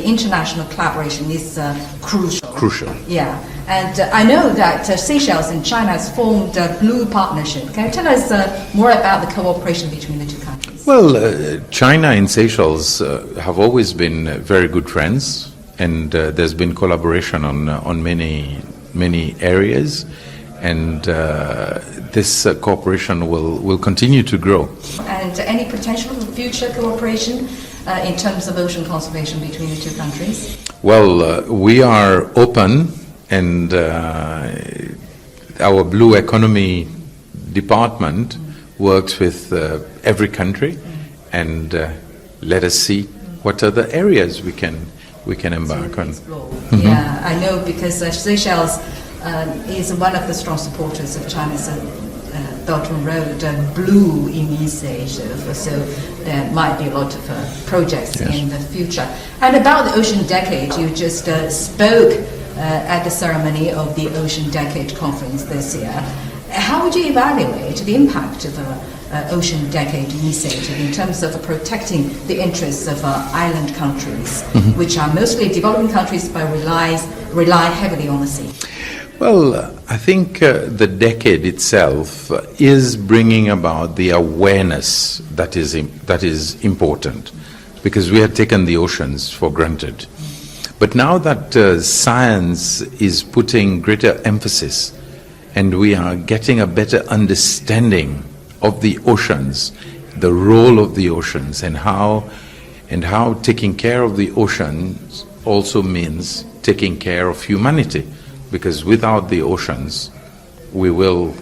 international collaboration is crucial. Crucial. Yeah, and I know that Seychelles and China has formed a Blue Partnership. Can you tell us more about the cooperation between the two countries? Well, China and Seychelles have always been very good friends, and there's been collaboration on many areas, and this cooperation will continue to grow. And any potential for future cooperation in terms of ocean conservation between the two countries? Well, we are open, and our Blue Economy Department works with every country, and let us see what other areas we can embark on. Yeah, I know, because Seychelles is one of the strong supporters of China's Belt and Road blue initiative, so there might be a lot of projects in the future. And about the Ocean Decade, you just spoke at the ceremony of the Ocean Decade Conference this year. How would you evaluate the impact of Ocean Decade initiative in terms of protecting the interests of island countries, which are mostly developing countries but rely heavily on the sea? Well, I think the decade itself is bringing about the awareness that is important, because we had taken the oceans for granted. But now that science is putting greater emphasis, and we are getting a better understanding of the oceans, the role of the oceans, and how taking care of the oceans also means taking care of humanity. Because without the oceans, we will,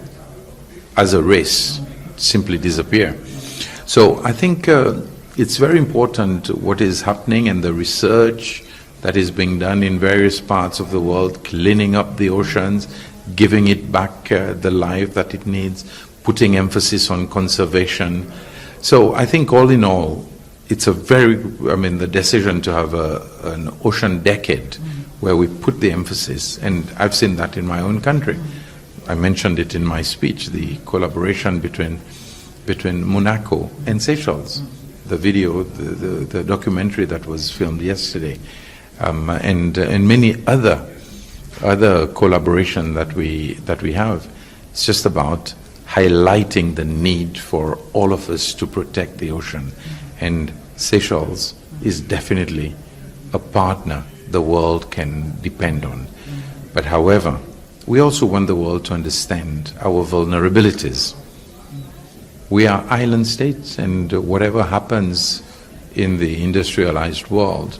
as a race, simply disappear. So I think it's very important what is happening, and the research that is being done in various parts of the world, cleaning up the oceans, giving it back the life that it needs, putting emphasis on conservation. So I think all in all, it's the decision to have an ocean decade where we put the emphasis, and I've seen that in my own country. I mentioned it in my speech, the collaboration between Monaco and Seychelles, the video, the documentary that was filmed yesterday, and many other collaboration that we have. It's just about highlighting the need for all of us to protect the ocean, and Seychelles is definitely a partner the world can depend on. But however, we also want the world to understand our vulnerabilities. We are island states, and whatever happens in the industrialized world,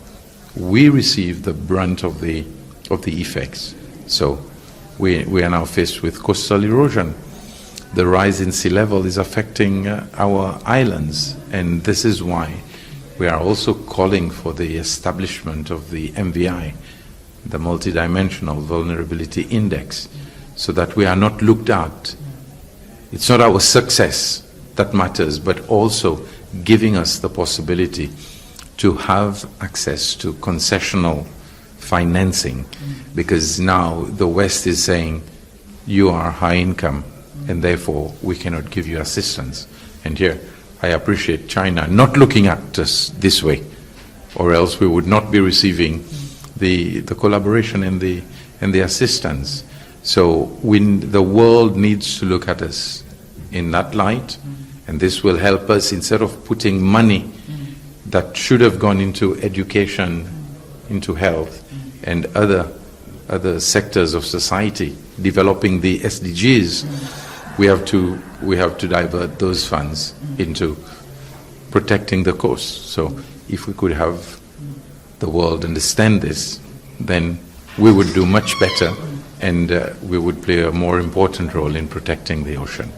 we receive the brunt of the effects. So we are now faced with coastal erosion. The rise in sea level is affecting our islands, and this is why we are also calling for the establishment of the MVI, the Multidimensional Vulnerability Index, so that we are not looked at. It's not our success that matters, but also giving us the possibility to have access to concessional financing, because now the West is saying, you are high income, and therefore we cannot give you assistance. And here, I appreciate China not looking at us this way, or else we would not be receiving the collaboration and the assistance. So the world needs to look at us in that light, and this will help us, instead of putting money that should have gone into education, into health, and other sectors of society, developing the SDGs. We have to divert those funds into protecting the coast. So if we could have the world understand this, then we would do much better, and we would play a more important role in protecting the ocean.